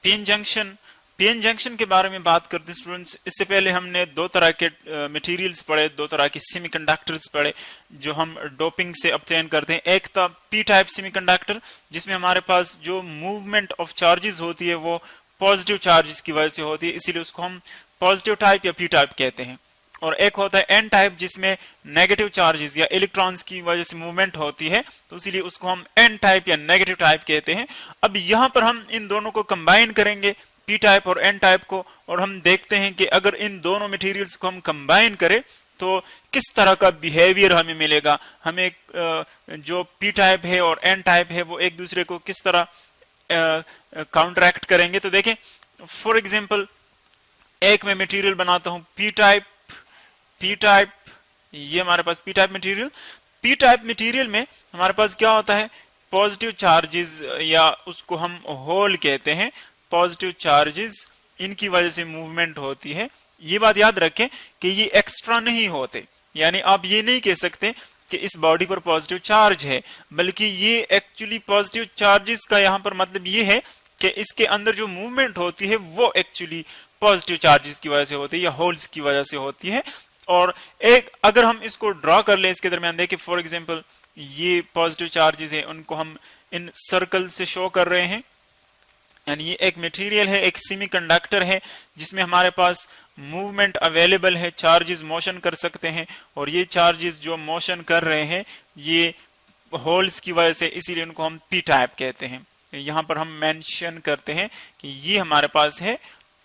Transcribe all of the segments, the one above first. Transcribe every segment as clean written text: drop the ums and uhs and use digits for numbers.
PN junction के बारे में बात करते हैं स्टूडेंट्स। इससे पहले हमने दो तरह के मटेरियल्स पढ़े, दो तरह के सेमीकंडक्टर्स पढ़े जो हम डोपिंग से ऑब्टेन करते हैं। एक था पी टाइप सेमीकंडक्टर, जिसमें हमारे पास जो मूवमेंट ऑफ चार्जेस होती है वो पॉजिटिव चार्जेस की वजह से होती है, इसीलिए उसको हम पॉजिटिव टाइप या पी टाइप कहते हैं। और एक होता है एन टाइप, जिसमें नेगेटिव चार्जेस या इलेक्ट्रॉन्स की वजह से मूवमेंट होती है, तो इसीलिए उसको हम एन टाइप या नेगेटिव टाइप कहते हैं। अब यहां पर हम इन दोनों को कंबाइन करेंगे, पी टाइप और एन टाइप को, और हम देखते हैं कि अगर इन दोनों मटेरियल्स को हम कंबाइन करें तो किस तरह का बिहेवियर हमें मिलेगा। हमें जो पी टाइप है और एन टाइप है वो एक दूसरे को किस तरह काउंटरैक्ट करेंगे। तो देखें, फॉर एग्जांपल एक मैं मटेरियल बनाता हूं पी टाइप, ये हमारे पास P type material. P type material में हमारे पास क्या होता है, पॉजिटिव चार्जेस, या उसको हम होल कहते हैं, पॉजिटिव चार्जेस, इनकी वजह से मूवमेंट होती है। ये बात याद रखें कि ये एक्स्ट्रा नहीं होते, यानी आप ये नहीं कह सकते कि इस बॉडी पर पॉजिटिव चार्ज है, बल्कि ये एक्चुअली पॉजिटिव चार्जेस का यहां पर मतलब ये है कि इसके अंदर जो मूवमेंट होती है वो एक्चुअली पॉजिटिव चार्जेस की वजह से होती है या होल्स की वजह से होती है। और एक अगर हम इसको ड्रॉ कर लें इसके दरमियान, देखिए फॉर एग्जांपल ये पॉजिटिव चार्जेस है, उनको हम इन सर्कल से शो कर रहे हैं, यानी ये एक मटेरियल है, एक सेमीकंडक्टर है जिसमें हमारे पास मूवमेंट अवेलेबल है, चार्जेस मोशन कर सकते हैं, और ये चार्जेस जो मोशन कर रहे हैं ये होल्स की वजह से, इसीलिए उनको हम पी टाइप कहते हैं। यहां पर हम मेंशन करते हैं कि ये हमारे पास है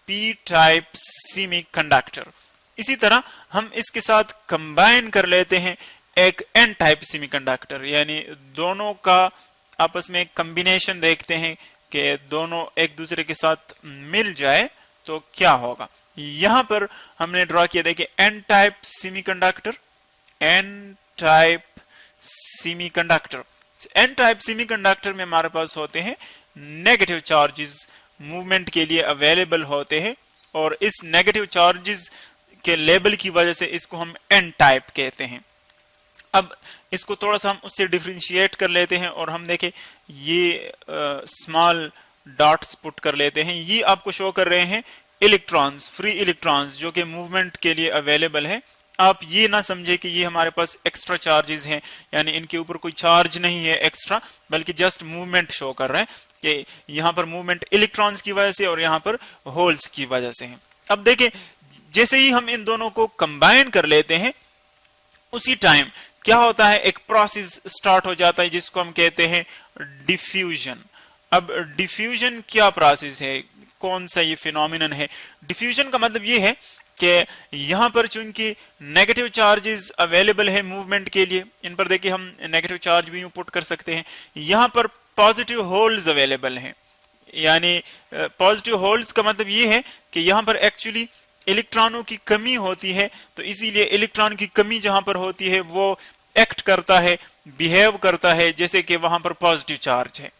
पी टाइप सेमीकंडक्टर। इसी तरह हम इसके साथ कंबाइन कर लेते हैं एक एन टाइप सेमीकंडक्टर, यानी दोनों का आपस में कॉम्बिनेशन देखते हैं कि दोनों एक दूसरे के साथ मिल जाए तो क्या होगा। यहां पर हमने ड्रॉ किया, देखिए N type semiconductor, N type semiconductor. N type semiconductor में हमारे पास होते हैं नेगेटिव चार्जेस, मूवमेंट के लिए अवेलेबल होते हैं, और इस नेगेटिव चार्जेस के लेवल की वजह से इसको हम एन टाइप कहते हैं। अब इसको थोड़ा सा हम उससे डिफरेंशिएट कर लेते हैं और हम देखें ये स्मॉल डॉट्स पुट कर लेते हैं। ये आपको शो कर रहे हैं इलेक्ट्रॉन्स, फ्री इलेक्ट्रॉन्स जो कि मूवमेंट के लिए अवेलेबल है। आप ये ना समझे कि ये हमारे पास एक्स्ट्रा चार्जेस हैं, यानी इनके ऊपर कोई चार्ज नहीं है एक्स्ट्रा, बल्कि जस्ट मूवमेंट शो कर रहे हैं कि यहाँ पर मूवमेंट इलेक्ट्रॉन्स की वजह से और यहाँ पर होल्स की वजह से है। अब देखें, जैसे ही हम इन दोनों को कंबाइन कर लेते हैं उसी टाइम क्या होता है, एक प्रोसेस स्टार्ट हो जाता है जिसको हम कहते हैं डिफ्यूजन। अब डिफ्यूजन क्या प्रोसेस है, कौन सा ये फिनोमिनन है? डिफ्यूजन का मतलब ये है कि यहां पर चूंकि नेगेटिव चार्जेस अवेलेबल है मूवमेंट के लिए, इन पर देखिए हम नेगेटिव चार्ज भी पुट कर सकते हैं, यहां पर पॉजिटिव होल्स अवेलेबल हैं, यानी पॉजिटिव होल्स का मतलब ये है कि यहां पर एक्चुअली इलेक्ट्रॉनों की कमी होती है, तो इसीलिए इलेक्ट्रॉन की कमी जहां पर होती है वो एक्ट करता है, बिहेव करता है जैसे कि वहां पर पॉजिटिव चार्ज है।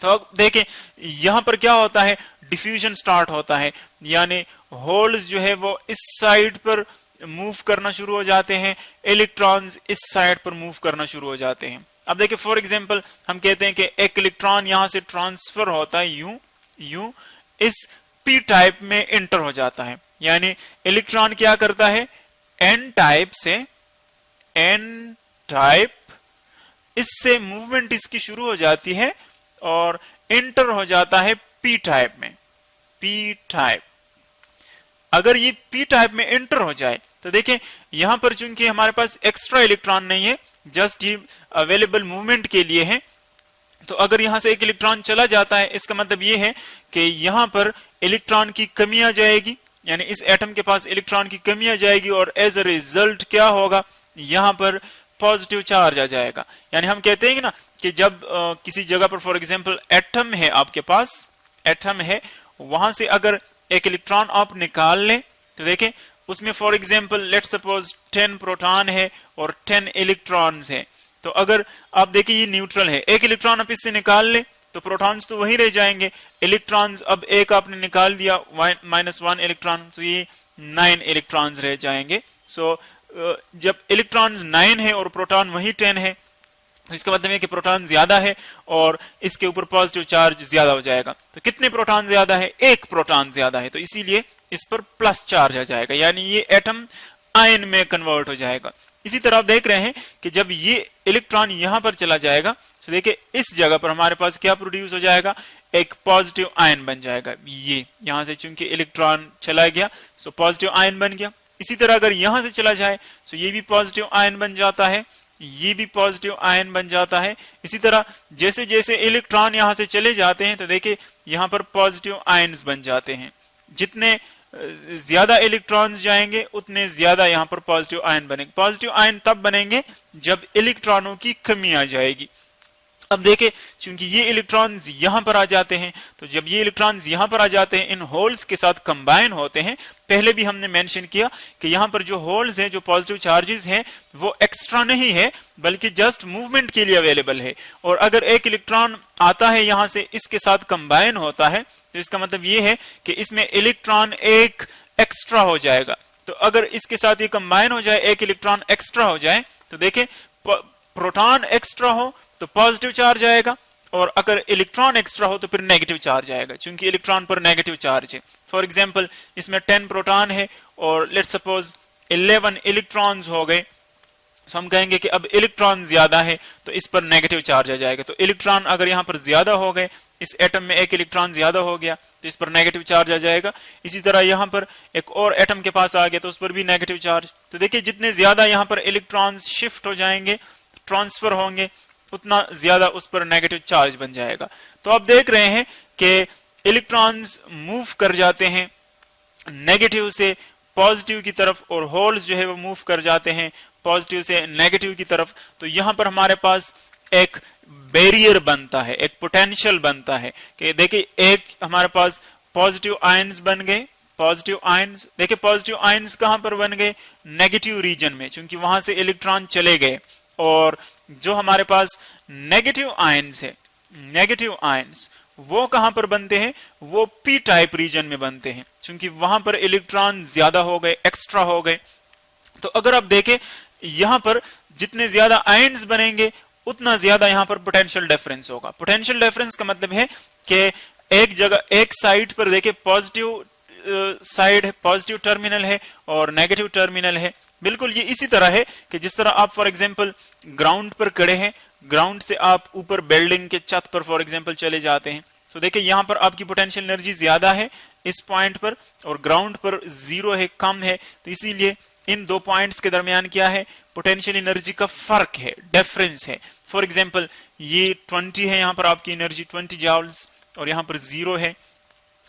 तो अब देखें यहां पर क्या होता है, डिफ्यूजन स्टार्ट होता है, यानी होल्स जो है वो इस साइड पर मूव करना शुरू हो जाते हैं, इलेक्ट्रॉन्स इस साइड पर मूव करना शुरू हो जाते हैं। अब देखिए फॉर एग्जांपल हम कहते हैं कि एक इलेक्ट्रॉन यहां से ट्रांसफर होता है यूं इस पी टाइप में इंटर हो जाता है, यानी इलेक्ट्रॉन क्या करता है, एन टाइप से एन टाइप, इससे मूवमेंट इसकी शुरू हो जाती है और इंटर हो जाता है पी टाइप में, पी टाइप। अगर ये पी टाइप में इंटर हो जाए तो देखें यहां पर चूंकि हमारे पास एक्स्ट्रा इलेक्ट्रॉन नहीं है, जस्ट ये अवेलेबल मूवमेंट के लिए है, तो अगर यहां से एक इलेक्ट्रॉन चला जाता है इसका मतलब ये है कि यहां पर इलेक्ट्रॉन की कमी आ जाएगी, यानी इस एटम के पास इलेक्ट्रॉन की कमी आ जाएगी, और एज अ रिजल्ट क्या होगा, यहां पर पॉजिटिव चार्ज आ जाएगा। यानी हम कहते हैं ना कि जब किसी जगह पर फॉर एग्जांपल एटम है, आपके पास एटम है, वहां से अगर एक इलेक्ट्रॉन आप निकाल लें तो देखें उसमें for example let's suppose 10 proton है और 10 इलेक्ट्रॉन्स है, तो अगर आप देखिए ये न्यूट्रल है, एक इलेक्ट्रॉन आप इससे निकाल ले तो प्रोटॉन्स तो वहीं रह जाएंगे, इलेक्ट्रॉन्स अब एक आपने निकाल दिया -1 इलेक्ट्रॉन, तो ये 9 इलेक्ट्रॉन्स रह जाएंगे। सो जब इलेक्ट्रॉन्स 9 है और प्रोटॉन वही 10 है, तो इसका मतलब है कि प्रोटॉन ज्यादा है और इसके ऊपर पॉजिटिव चार्ज ज्यादा हो जाएगा। तो कितने प्रोटॉन ज्यादा है? एक प्रोटॉन ज्यादा है, तो इसीलिए इस पर प्लस चार्ज आ जाएगा, यानी ये एटम आयन में कन्वर्ट हो जाएगा। इसी तरह आप देख रहे हैं कि जब ये इलेक्ट्रॉन यहां पर चला जाएगा तो देखिए इस जगह पर हमारे पास क्या प्रोड्यूस हो जाएगा? एक पॉजिटिव आयन बन जाएगा। ये यहां से चूंकि इलेक्ट्रॉन चला गया सो पॉजिटिव आयन बन गया। इसी तरह अगर यहां से चला जाए तो ये भी पॉजिटिव आयन बन जाता है, ये भी पॉजिटिव आयन बन जाता है। इसी तरह जैसे जैसे इलेक्ट्रॉन यहां से चले जाते हैं तो देखिए यहां पर पॉजिटिव आयन्स बन जाते हैं। जितने ज्यादा इलेक्ट्रॉन्स जाएंगे उतने ज्यादा यहां पर पॉजिटिव आयन बनेंगे। पॉजिटिव आयन तब बनेंगे जब इलेक्ट्रॉनों की कमी आ जाएगी। अब देखें क्योंकि ये इलेक्ट्रॉन्स यहां पर आ जाते हैं, तो जब ये इलेक्ट्रॉन्स यहां पर आ जाते हैं इन होल्स के साथ कंबाइन होते हैं। पहले भी हमने मेंशन किया कि यहां पर जो होल्स हैं, जो पॉजिटिव चार्जेस हैं, वो एक्स्ट्रा नहीं है बल्कि जस्ट मूवमेंट के लिए अवेलेबल है। और अगर एक इलेक्ट्रॉन आता है यहां से इसके साथ कंबाइन होता है तो इसका मतलब ये है कि इसमें इलेक्ट्रॉन एक एक्स्ट्रा हो जाएगा। तो अगर इसके साथ ये कंबाइन हो जाए, एक इलेक्ट्रॉन एक्स्ट्रा हो जाए, तो देखें प्रोटॉन एक्स्ट्रा हो तो पॉजिटिव चार्ज आएगा और अगर इलेक्ट्रॉन एक्स्ट्रा हो तो फिर नेगेटिव चार्ज आएगा, क्योंकि इलेक्ट्रॉन पर नेगेटिव चार्ज है। फॉर एग्जांपल इसमें 10 प्रोटॉन है और लेट्स सपोज 11 इलेक्ट्रॉन्स हो गए, तो हम कहेंगे कि अब इलेक्ट्रॉन ज्यादा है तो इस पर नेगेटिव चार्ज आ जाएगा। तो इलेक्ट्रॉन अगर यहां पर ज्यादा हो गए, इस एटम में एक इलेक्ट्रॉन ज्यादा हो गया तो इस पर नेगेटिव चार्ज आ जाएगा। इसी तरह यहां पर एक और एटम के पास आ गया तो उस पर भी नेगेटिव चार्ज। तो देखिए जितने ज्यादा यहां पर इलेक्ट्रॉन्स शिफ्ट हो जाएंगे, ट्रांसफर होंगे, उतना ज्यादा उस पर नेगेटिव चार्ज बन जाएगा। तो आप देख रहे हैं कि इलेक्ट्रॉन्स मूव कर जाते हैं नेगेटिव से पॉजिटिव की तरफ और होल्स जो है वो मूव कर जाते हैं पॉजिटिव से नेगेटिव की तरफ। तो यहां पर हमारे पास एक बैरियर बनता है, एक पोटेंशियल बनता है कि देखिए एक हमारे पास पॉजिटिव आयंस बन गए। पॉजिटिव आयंस देखिए पॉजिटिव आयंस कहां पर बन गए? नेगेटिव रीजन में, क्योंकि वहां से इलेक्ट्रॉन चले गए। और जो हमारे पास नेगेटिव आयंस है, नेगेटिव आयंस वो कहां पर बनते हैं? वो पी टाइप रीजन में बनते हैं, क्योंकि वहां पर इलेक्ट्रॉन ज्यादा हो गए, एक्स्ट्रा हो गए। तो अगर आप देखें यहां पर जितने ज्यादा आयंस बनेंगे उतना ज्यादा यहां पर पोटेंशियल डिफरेंस होगा। पोटेंशियल डिफरेंस का मतलब है कि एक जगह एक साइड पर देखें पॉजिटिव साइड है, पॉजिटिव टर्मिनल है और नेगेटिव टर्मिनल है। बिल्कुल ये इसी तरह है कि जिस तरह आप फॉर एग्जांपल ग्राउंड पर खड़े हैं, ग्राउंड से आप ऊपर बिल्डिंग के छत पर फॉर एग्जांपल चले जाते हैं, तो देखिए यहां पर आपकी पोटेंशियल एनर्जी ज्यादा है इस पॉइंट पर और ग्राउंड पर जीरो है, कम है। तो इसीलिए इन दो पॉइंट्स के दरमियान क्या है? पोटेंशियल एनर्जी का फर्क है, डिफरेंस है। फॉर एग्जांपल ये 20 है, यहां पर आपकी एनर्जी 20 जॉल्स और यहां पर 0 है।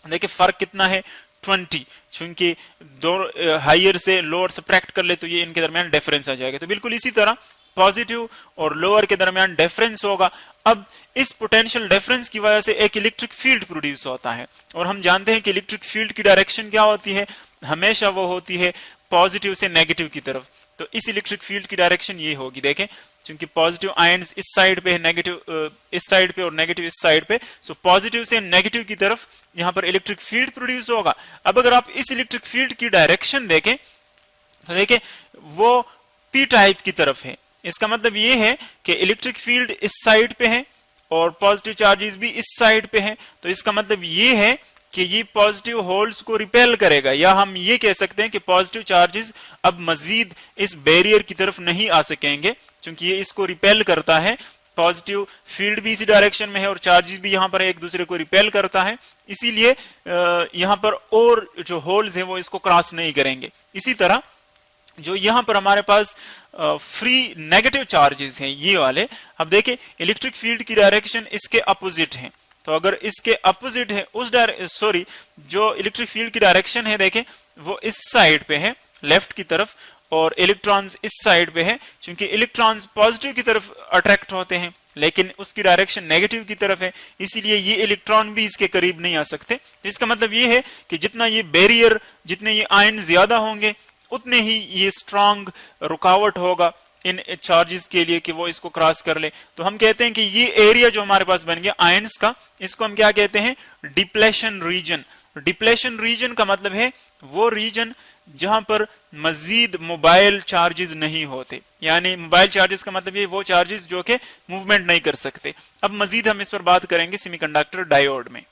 देखिए फर्क कितना है? 20, चूंकि दो हायर से लोअर सब्ट्रैक्ट कर ले तो ये इनके दरमियान डिफरेंस आ जाएगा। तो बिल्कुल इसी तरह पॉजिटिव और लोअर के दरमियान डिफरेंस होगा। अब इस पोटेंशियल डिफरेंस की वजह से एक इलेक्ट्रिक फील्ड प्रोड्यूस होता है और हम जानते हैं कि इलेक्ट्रिक फील्ड की डायरेक्शन क्या होती है? हमेशा वो होती है पॉजिटिव से नेगेटिव की तरफ। तो इस इलेक्ट्रिक फील्ड की डायरेक्शन ये होगी, देखें क्योंकि पॉजिटिव आयंस इस साइड पे है, नेगेटिव इस साइड पे और नेगेटिव इस साइड पे, सो पॉजिटिव से नेगेटिव की तरफ यहां पर इलेक्ट्रिक फील्ड प्रोड्यूस होगा। अब अगर आप इस इलेक्ट्रिक फील्ड की डायरेक्शन देखें तो देखें वो पी टाइप की तरफ है। इसका मतलब ये है कि इलेक्ट्रिक फील्ड इस साइड पे है और पॉजिटिव चार्जेस भी इस साइड पे हैं। तो इसका मतलब ये है कि ये पॉजिटिव होल्स को रिपेल करेगा, या हम ये कह सकते हैं कि पॉजिटिव चार्जेस अब मजीद इस बैरियर की तरफ नहीं आ सकेंगे, क्योंकि ये इसको रिपेल करता है। पॉजिटिव फील्ड भी इसी डायरेक्शन में है और चार्जेस भी यहां पर एक दूसरे को रिपेल करता है, इसीलिए यहां पर और जो होल्स है वो इसको क्रॉस नहीं करेंगे। इसी तरह जो यहां पर हमारे पास फ्री नेगेटिव चार्जेस हैं ये वाले, अब देखिए इलेक्ट्रिक फील्ड की डायरेक्शन इसके अपोजिट है। तो अगर इसके अपोजिट है उस जो इलेक्ट्रिक फील्ड की डायरेक्शन है देखें वो इस साइड पे है, लेफ्ट की तरफ, और इलेक्ट्रॉन्स इस साइड पे है, क्योंकि इलेक्ट्रॉन्स पॉजिटिव की तरफ अट्रैक्ट होते हैं लेकिन उसकी डायरेक्शन नेगेटिव की तरफ है, इसीलिए ये इलेक्ट्रॉन भी इसके करीब नहीं आ सकते। तो इसका मतलब ये है कि जितना ये बैरियर, जितने ये आयन ज्यादा होंगे उतने ही ये स्ट्रांग रुकावट होगा इन चार्जेस के लिए कि वो इसको क्रॉस कर ले। तो हम कहते हैं कि ये एरिया जो हमारे पास बन गया आयंस का, इसको हम क्या कहते हैं? Depletion region. डिप्लेशन रीजन का मतलब है वो रीजन जहां पर मजीद मोबाइल चार्जेस नहीं होते। यानी मोबाइल चार्जेस का मतलब ये वो चार्जेस जो कि मूवमेंट नहीं कर सकते। अब मजीद हम इस पर बात करेंगे सेमीकंडक्टर डायोड में।